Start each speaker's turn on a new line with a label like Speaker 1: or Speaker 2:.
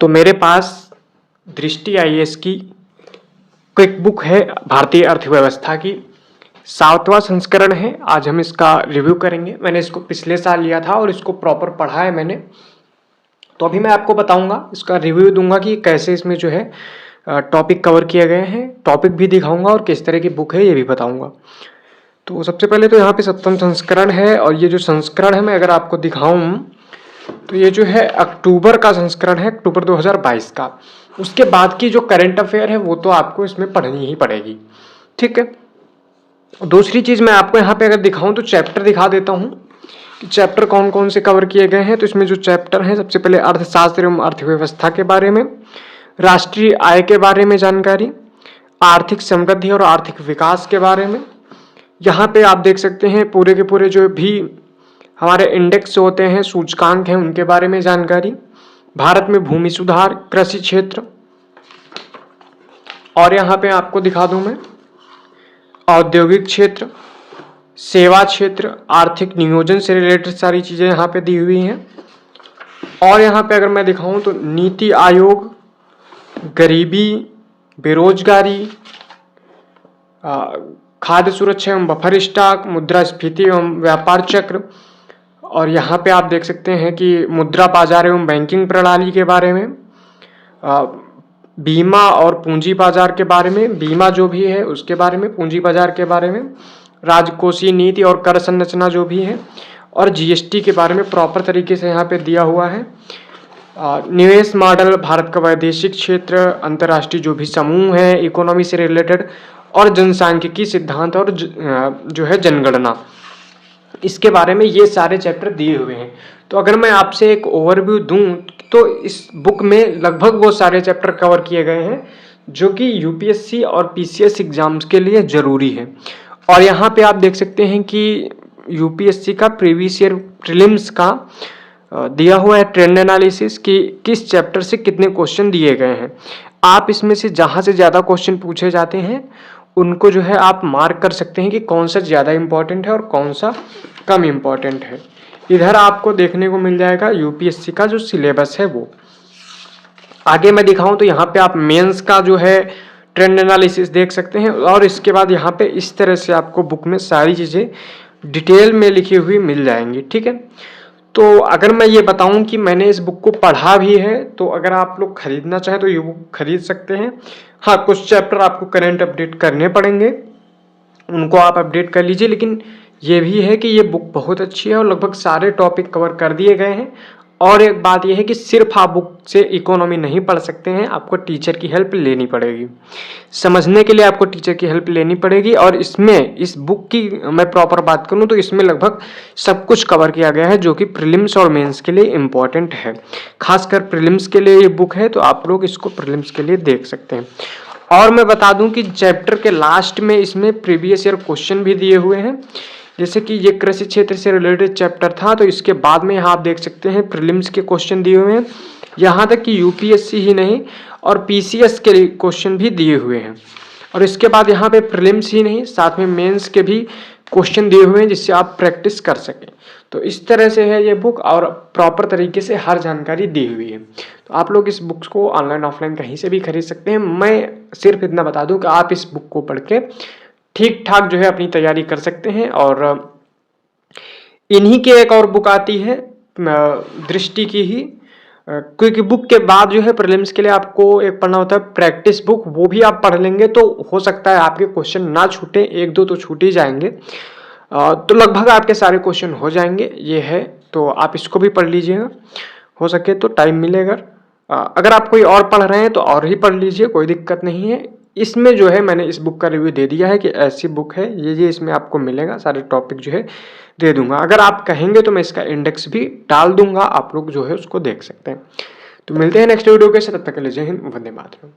Speaker 1: तो मेरे पास दृष्टि आईएएस की क्विक बुक है, भारतीय अर्थव्यवस्था की 7वां संस्करण है। आज हम इसका रिव्यू करेंगे। मैंने इसको पिछले साल लिया था और इसको प्रॉपर पढ़ा है मैंने। तो अभी मैं आपको बताऊंगा, इसका रिव्यू दूंगा कि कैसे इसमें जो है टॉपिक कवर किए गए हैं, टॉपिक भी दिखाऊंगा और किस तरह की बुक है ये भी बताऊंगा। तो सबसे पहले तो यहाँ पे 7वां संस्करण है और ये जो संस्करण है मैं अगर आपको दिखाऊं तो ये जो है अक्टूबर का संस्करण है, अक्टूबर 2022 का। उसके बाद की जो करंट अफेयर है वो तो आपको इसमें पढ़नी ही पड़ेगी, ठीक है। दूसरी चीज मैं आपको यहाँ पे अगर दिखाऊं तो चैप्टर दिखा देता हूँ कि चैप्टर कौन कौन से कवर किए गए हैं। तो इसमें जो चैप्टर हैं, सबसे पहले अर्थशास्त्र एवं अर्थव्यवस्था के बारे में, राष्ट्रीय आय के बारे में जानकारी, आर्थिक समृद्धि और आर्थिक विकास के बारे में। यहाँ पे आप देख सकते हैं पूरे के पूरे जो भी हमारे इंडेक्स होते हैं, सूचकांक हैं, उनके बारे में जानकारी, भारत में भूमि सुधार, कृषि क्षेत्र, और यहाँ पे आपको दिखा दूं मैं औद्योगिक क्षेत्र, सेवा क्षेत्र, आर्थिक नियोजन से रिलेटेड सारी चीजें यहाँ पे दी हुई हैं। और यहाँ पे अगर मैं दिखाऊं तो नीति आयोग, गरीबी, बेरोजगारी, खाद्य सुरक्षा एवं बफर स्टॉक, मुद्रास्फीति एवं व्यापार चक्र, और यहाँ पे आप देख सकते हैं कि मुद्रा बाजार एवं बैंकिंग प्रणाली के बारे में, बीमा और पूंजी बाजार के बारे में, बीमा जो भी है उसके बारे में, पूंजी बाजार के बारे में, राजकोषीय नीति और कर संरचना जो भी है, और जीएसटी के बारे में प्रॉपर तरीके से यहाँ पे दिया हुआ है। निवेश मॉडल, भारत का वैदेशिक क्षेत्र, अंतर्राष्ट्रीय जो भी समूह है इकोनॉमी से रिलेटेड, और जनसांख्यिकी सिद्धांत और जो है जनगणना, इसके बारे में ये सारे चैप्टर दिए हुए हैं। तो अगर मैं आपसे एक ओवरव्यू दूं तो इस बुक में लगभग वो सारे चैप्टर कवर किए गए हैं जो कि यूपीएससी और पीसीएस एग्जाम्स के लिए जरूरी है। और यहाँ पे आप देख सकते हैं कि यूपीएससी का प्रीवियस ईयर प्रीलिम्स का दिया हुआ है ट्रेंड एनालिसिस कि किस चैप्टर से कितने क्वेश्चन दिए गए हैं। आप इसमें से जहाँ से ज़्यादा क्वेश्चन पूछे जाते हैं उनको जो है आप मार्क कर सकते हैं कि कौन सा ज़्यादा इम्पोर्टेंट है और कौन सा कम इम्पोर्टेंट है। इधर आपको देखने को मिल जाएगा यूपीएससी का जो सिलेबस है वो। आगे मैं दिखाऊं तो यहाँ पे आप मेंस का जो है ट्रेंड एनालिसिस देख सकते हैं, और इसके बाद यहाँ पे इस तरह से आपको बुक में सारी चीज़ें डिटेल में लिखी हुई मिल जाएंगी, ठीक है। तो अगर मैं ये बताऊं कि मैंने इस बुक को पढ़ा भी है तो अगर आप लोग खरीदना चाहें तो ये बुक खरीद सकते हैं। हाँ, कुछ चैप्टर आपको करंट अपडेट करने पड़ेंगे, उनको आप अपडेट कर लीजिए, लेकिन ये भी है कि ये बुक बहुत अच्छी है और लगभग सारे टॉपिक कवर कर दिए गए हैं। और एक बात यह है कि सिर्फ आप बुक से इकोनॉमी नहीं पढ़ सकते हैं, आपको टीचर की हेल्प लेनी पड़ेगी। समझने के लिए आपको टीचर की हेल्प लेनी पड़ेगी। और इसमें इस बुक की मैं प्रॉपर बात करूं तो इसमें लगभग सब कुछ कवर किया गया है जो कि प्रीलिम्स और मेंस के लिए इम्पोर्टेंट है। खासकर प्रीलिम्स के लिए ये बुक है, तो आप लोग इसको प्रीलिम्स के लिए देख सकते हैं। और मैं बता दूं कि चैप्टर के लास्ट में इसमें प्रीवियस ईयर क्वेश्चन भी दिए हुए हैं। जैसे कि ये कृषि क्षेत्र से रिलेटेड चैप्टर था, तो इसके बाद में यहाँ आप देख सकते हैं प्रीलिम्स के क्वेश्चन दिए हुए हैं। यहाँ तक कि यूपीएससी ही नहीं और पीसीएस के क्वेश्चन भी दिए हुए हैं। और इसके बाद यहाँ पे प्रीलिम्स ही नहीं, साथ में मेंस के भी क्वेश्चन दिए हुए हैं जिससे आप प्रैक्टिस कर सकें। तो इस तरह से है ये बुक और प्रॉपर तरीके से हर जानकारी दी हुई है। तो आप लोग इस बुक्स को ऑनलाइन ऑफलाइन कहीं से भी खरीद सकते हैं। मैं सिर्फ इतना बता दूं कि आप इस बुक को पढ़ के ठीक ठाक जो है अपनी तैयारी कर सकते हैं। और इन्हीं की एक और बुक आती है दृष्टि की ही क्विक बुक के बाद जो है प्रीलिम्स के लिए आपको एक पढ़ना होता है प्रैक्टिस बुक, वो भी आप पढ़ लेंगे तो हो सकता है आपके क्वेश्चन ना छूटे, एक दो तो छूट ही जाएंगे। तो लगभग आपके सारे क्वेश्चन हो जाएंगे ये है। तो आप इसको भी पढ़ लीजिएगा, हो सके तो टाइम मिलेगा। अगर आप कोई और पढ़ रहे हैं तो और ही पढ़ लीजिए, कोई दिक्कत नहीं है। इसमें जो है मैंने इस बुक का रिव्यू दे दिया है कि ऐसी बुक है, ये इसमें आपको मिलेगा, सारे टॉपिक जो है दे दूंगा। अगर आप कहेंगे तो मैं इसका इंडेक्स भी डाल दूंगा, आप लोग जो है उसको देख सकते हैं। तो मिलते हैं नेक्स्ट वीडियो के साथ, तब तक के लिए जय हिंद, वंदे मातरम।